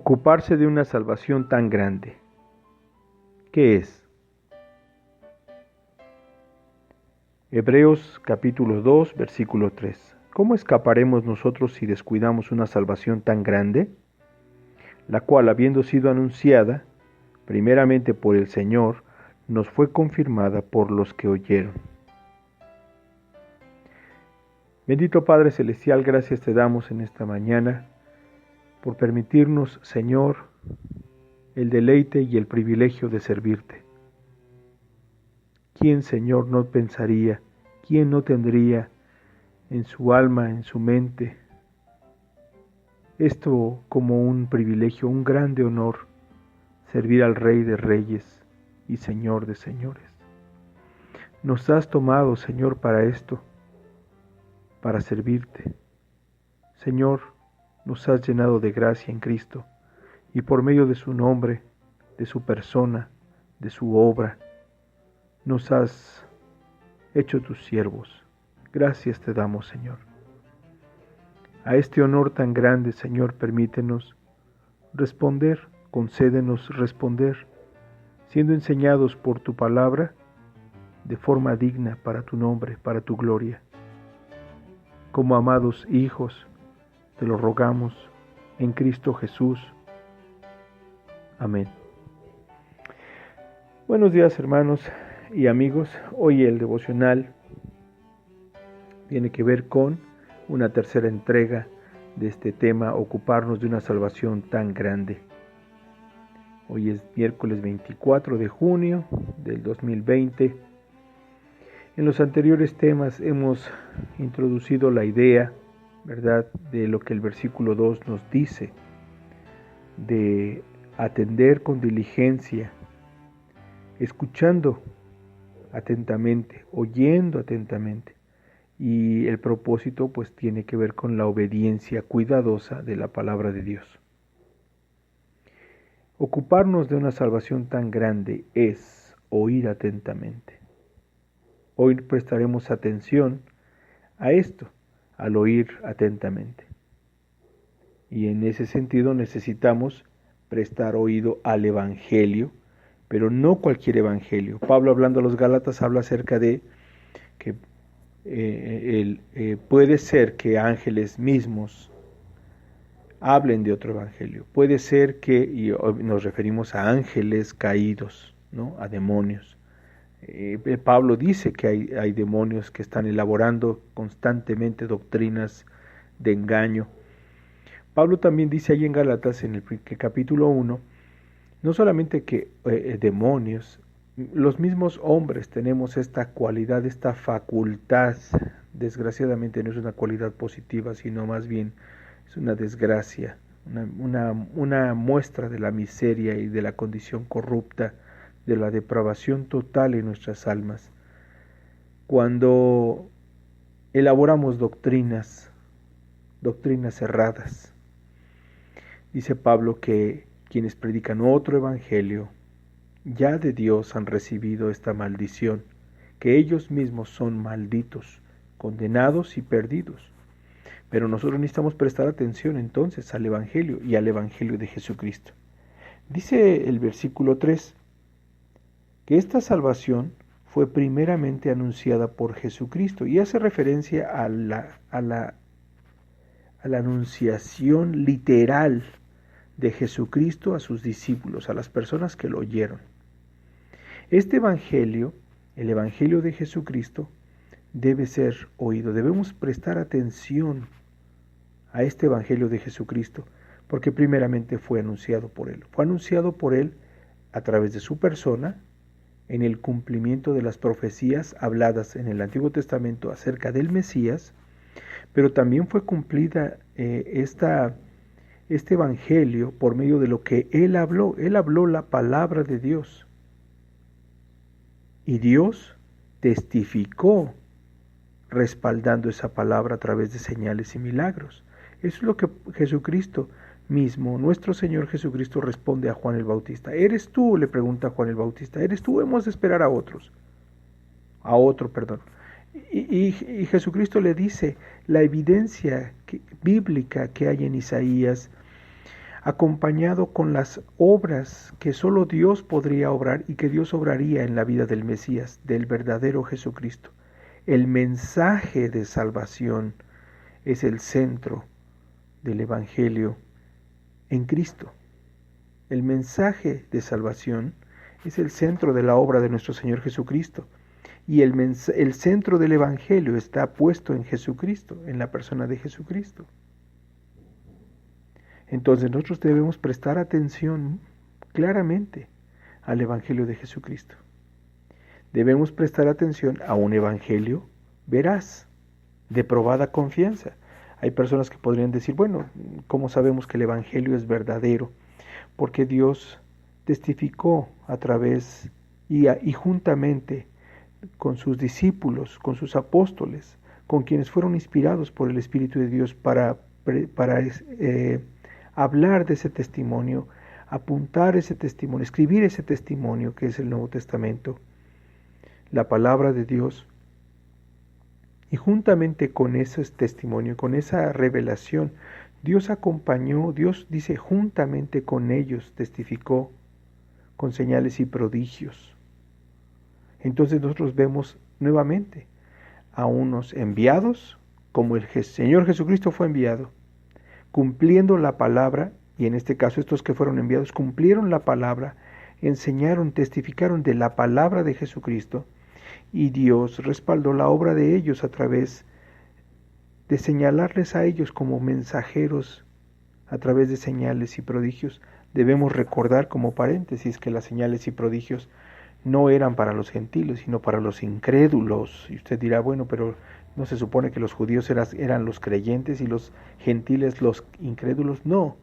Ocuparse de una salvación tan grande. ¿Qué es? Hebreos capítulo 2, versículo 3. ¿Cómo escaparemos nosotros si descuidamos una salvación tan grande? La cual, habiendo sido anunciada, primeramente por el Señor, nos fue confirmada por los que oyeron. Bendito Padre Celestial, gracias te damos en esta mañana por permitirnos, Señor, el deleite y el privilegio de servirte. ¿Quién, Señor, no pensaría, quién no tendría en su alma, en su mente, esto como un privilegio, un grande honor, servir al Rey de Reyes y Señor de Señores? Nos has tomado, Señor, para esto, para servirte. Señor, nos has llenado de gracia en Cristo, y por medio de su nombre, de su persona, de su obra, nos has hecho tus siervos. Gracias te damos, Señor. A este honor tan grande, Señor, permítenos responder, concédenos responder, siendo enseñados por tu palabra, de forma digna para tu nombre, para tu gloria. Como amados hijos, te lo rogamos en Cristo Jesús. Amén. Buenos días, hermanos y amigos. Hoy el devocional tiene que ver con una tercera entrega de este tema, ocuparnos de una salvación tan grande. Hoy es miércoles 24 de junio del 2020. En los anteriores temas hemos introducido la idea, ¿verdad?, de lo que el versículo 2 nos dice, de atender con diligencia, escuchando atentamente, oyendo atentamente. Y el propósito pues tiene que ver con la obediencia cuidadosa de la palabra de Dios. Ocuparnos de una salvación tan grande es oír atentamente. Hoy prestaremos atención a esto, al oír atentamente. Y en ese sentido necesitamos prestar oído al Evangelio, pero no cualquier Evangelio. Pablo, hablando a los Gálatas, habla acerca de que puede ser que ángeles mismos hablen de otro Evangelio. Puede ser que, y nos referimos a ángeles caídos, ¿no?, a demonios. Pablo dice que hay demonios que están elaborando constantemente doctrinas de engaño. Pablo también dice ahí en Gálatas, en el capítulo 1, no solamente que demonios, los mismos hombres tenemos esta cualidad, esta facultad. Desgraciadamente no es una cualidad positiva, sino más bien es una desgracia, una muestra de la miseria y de la condición corrupta, de la depravación total en nuestras almas. Cuando elaboramos doctrinas erradas, dice Pablo que quienes predican otro evangelio ya de Dios han recibido esta maldición, que ellos mismos son malditos, condenados y perdidos. Pero nosotros necesitamos prestar atención entonces al evangelio y al evangelio de Jesucristo. Dice el versículo 3, que esta salvación fue primeramente anunciada por Jesucristo, y hace referencia a la anunciación literal de Jesucristo a sus discípulos, a las personas que lo oyeron. Este evangelio, el evangelio de Jesucristo, debe ser oído. Debemos prestar atención a este evangelio de Jesucristo, porque primeramente fue anunciado por Él. Fue anunciado por Él a través de su persona, en el cumplimiento de las profecías habladas en el Antiguo Testamento acerca del Mesías, pero también fue cumplida este evangelio por medio de lo que Él habló. Él habló la palabra de Dios. Y Dios testificó respaldando esa palabra a través de señales y milagros. Eso es lo que Jesucristo mismo, nuestro Señor Jesucristo, responde a Juan el Bautista. ¿Eres tú?, le pregunta a Juan el Bautista. ¿Eres tú? Hemos de esperar a otro. Y Jesucristo le dice la evidencia bíblica que hay en Isaías, acompañado con las obras que solo Dios podría obrar y que Dios obraría en la vida del Mesías, del verdadero Jesucristo. El mensaje de salvación es el centro del Evangelio en Cristo. El mensaje de salvación es el centro de la obra de nuestro Señor Jesucristo. Y el centro del Evangelio está puesto en Jesucristo, en la persona de Jesucristo. Entonces nosotros debemos prestar atención claramente al Evangelio de Jesucristo. Debemos prestar atención a un Evangelio veraz, de probada confianza. Hay personas que podrían decir, bueno, ¿cómo sabemos que el Evangelio es verdadero? Porque Dios testificó a través y juntamente con sus discípulos, con sus apóstoles, con quienes fueron inspirados por el Espíritu de Dios para hablar de ese testimonio, apuntar ese testimonio, escribir ese testimonio que es el Nuevo Testamento, la palabra de Dios. Y juntamente con ese testimonio, con esa revelación, Dios acompañó, Dios dice, juntamente con ellos testificó con señales y prodigios. Entonces nosotros vemos nuevamente a unos enviados, como el Señor Jesucristo fue enviado, cumpliendo la palabra, y en este caso estos que fueron enviados cumplieron la palabra, enseñaron, testificaron de la palabra de Jesucristo, y Dios respaldó la obra de ellos a través de señalarles a ellos como mensajeros a través de señales y prodigios. Debemos recordar como paréntesis que las señales y prodigios no eran para los gentiles, sino para los incrédulos. Y usted dirá, bueno, pero ¿no se supone que los judíos eran los creyentes y los gentiles los incrédulos? No,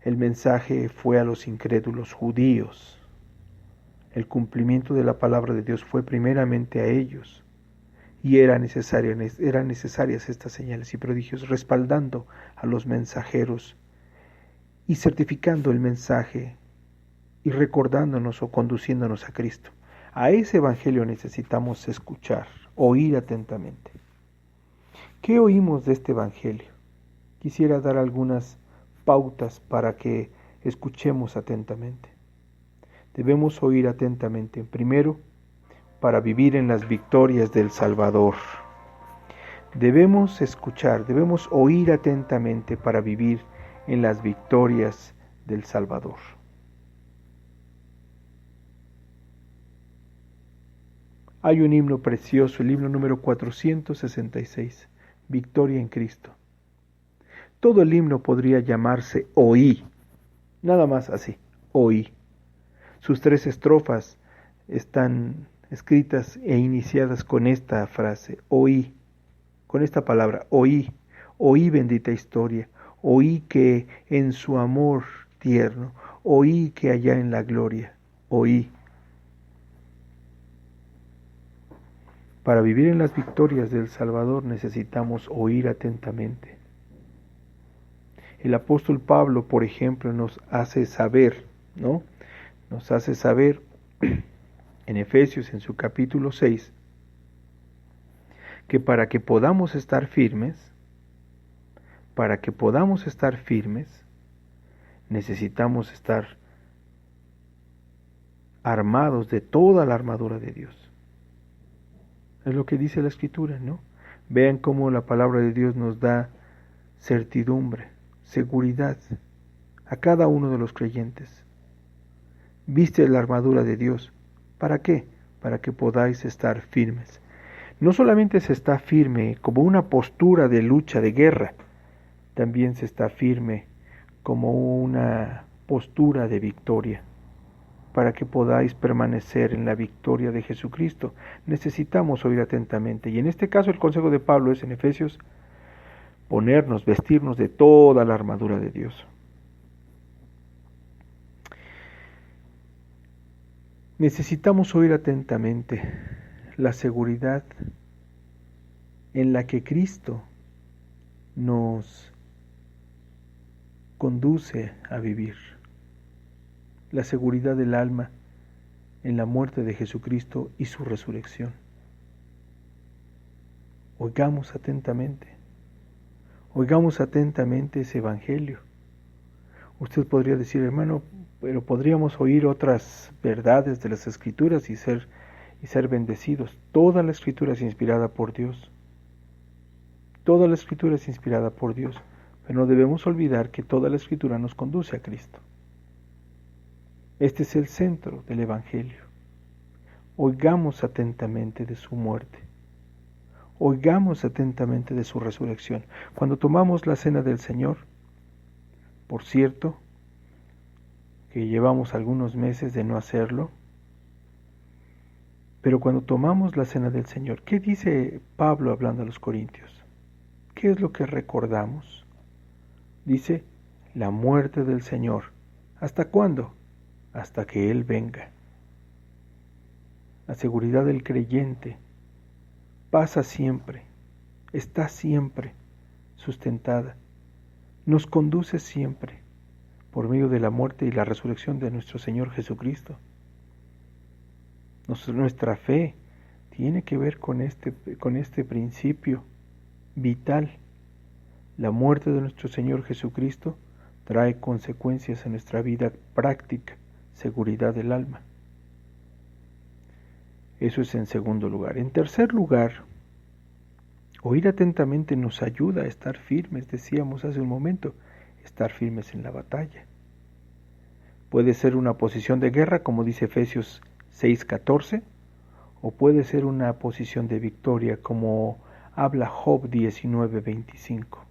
el mensaje fue a los incrédulos judíos. El cumplimiento de la palabra de Dios fue primeramente a ellos. Y eran necesarias estas señales y prodigios, respaldando a los mensajeros y certificando el mensaje y recordándonos o conduciéndonos a Cristo. A ese Evangelio necesitamos escuchar, oír atentamente. ¿Qué oímos de este Evangelio? Quisiera dar algunas pautas para que escuchemos atentamente. Debemos oír atentamente. Primero, para vivir en las victorias del Salvador. Debemos escuchar, debemos oír atentamente para vivir en las victorias del Salvador. Hay un himno precioso, el himno número 466, Victoria en Cristo. Todo el himno podría llamarse Oí, nada más así, Oí. Sus 3 estrofas están escritas e iniciadas con esta frase, oí, con esta palabra, oí, oí bendita historia, oí que en su amor tierno, oí que allá en la gloria, oí. Para vivir en las victorias del Salvador necesitamos oír atentamente. El apóstol Pablo, por ejemplo, nos hace saber, ¿no? Nos hace saber en Efesios, en su capítulo 6, que para que podamos estar firmes, necesitamos estar armados de toda la armadura de Dios. Es lo que dice la Escritura, ¿no? Vean cómo la palabra de Dios nos da certidumbre, seguridad a cada uno de los creyentes. Viste la armadura de Dios. ¿Para qué? Para que podáis estar firmes. No solamente se está firme como una postura de lucha, de guerra, también se está firme como una postura de victoria. Para que podáis permanecer en la victoria de Jesucristo, necesitamos oír atentamente. Y en este caso el consejo de Pablo es en Efesios, vestirnos de toda la armadura de Dios. Necesitamos oír atentamente la seguridad en la que Cristo nos conduce a vivir. La seguridad del alma en la muerte de Jesucristo y su resurrección. Oigamos atentamente ese Evangelio. Usted podría decir, hermano, pero podríamos oír otras verdades de las Escrituras y ser bendecidos. Toda la Escritura es inspirada por Dios. Toda la Escritura es inspirada por Dios, pero no debemos olvidar que toda la Escritura nos conduce a Cristo. Este es el centro del Evangelio. Oigamos atentamente de su muerte. Oigamos atentamente de su resurrección. Cuando tomamos la cena del Señor, por cierto, que llevamos algunos meses de no hacerlo, pero cuando tomamos la cena del Señor, ¿qué dice Pablo hablando a los Corintios? ¿Qué es lo que recordamos? Dice, la muerte del Señor. ¿Hasta cuándo? Hasta que Él venga. La seguridad del creyente pasa siempre, está siempre sustentada, nos conduce siempre por medio de la muerte y la resurrección de nuestro Señor Jesucristo. Nuestra fe tiene que ver con este principio vital. La muerte de nuestro Señor Jesucristo trae consecuencias en nuestra vida práctica, seguridad del alma. Eso es en segundo lugar. En tercer lugar, oír atentamente nos ayuda a estar firmes, decíamos hace un momento, estar firmes en la batalla. Puede ser una posición de guerra, como dice Efesios 6:14, o puede ser una posición de victoria, como habla Job 19:25.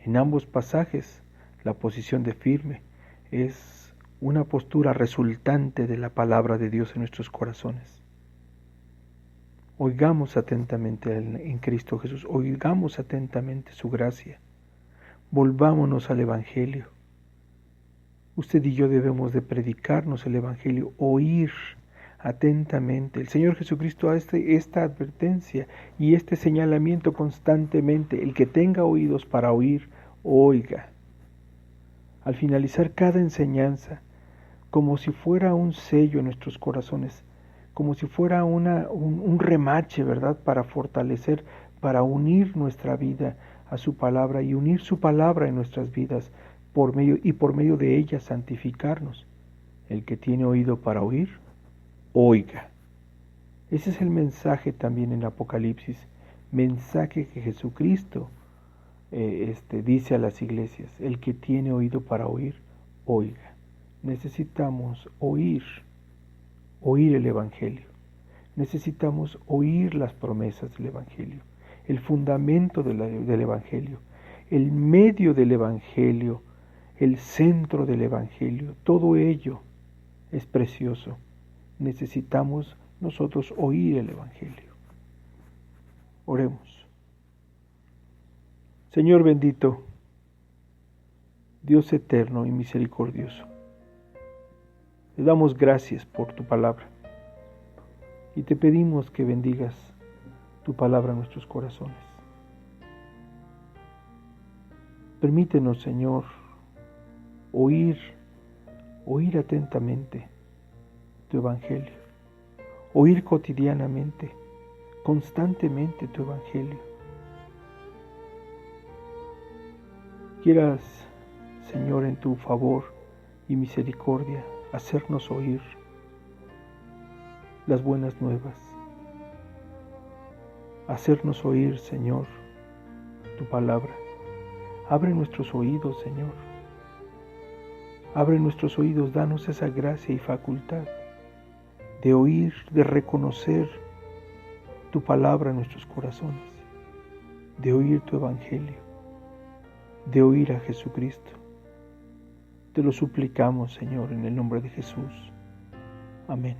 En ambos pasajes, la posición de firme es una postura resultante de la palabra de Dios en nuestros corazones. Oigamos atentamente en Cristo Jesús, oigamos atentamente su gracia, volvámonos al Evangelio. Usted y yo debemos de predicarnos el Evangelio, oír atentamente. El Señor Jesucristo hace esta advertencia y este señalamiento constantemente. El que tenga oídos para oír, oiga. Al finalizar cada enseñanza, como si fuera un sello en nuestros corazones, como si fuera un remache, ¿verdad?, para fortalecer, para unir nuestra vida a su palabra y unir su palabra en nuestras vidas, por medio de ella santificarnos. El que tiene oído para oír, oiga. Ese es el mensaje también en Apocalipsis, mensaje que Jesucristo dice a las iglesias: el que tiene oído para oír, oiga. Necesitamos oír el Evangelio. Necesitamos oír las promesas del Evangelio, el fundamento del Evangelio, el medio del Evangelio, el centro del Evangelio. Todo ello es precioso. Necesitamos nosotros oír el Evangelio. Oremos. Señor bendito, Dios eterno y misericordioso, te damos gracias por tu palabra y te pedimos que bendigas tu palabra en nuestros corazones. Permítenos, Señor, oír atentamente tu Evangelio, oír cotidianamente, constantemente tu Evangelio. Quieras, Señor, en tu favor y misericordia, hacernos oír las buenas nuevas, hacernos oír, Señor, tu palabra. Abre nuestros oídos, Señor. Abre nuestros oídos, danos esa gracia y facultad de oír, de reconocer tu palabra en nuestros corazones, de oír tu Evangelio, de oír a Jesucristo. Te lo suplicamos, Señor, en el nombre de Jesús. Amén.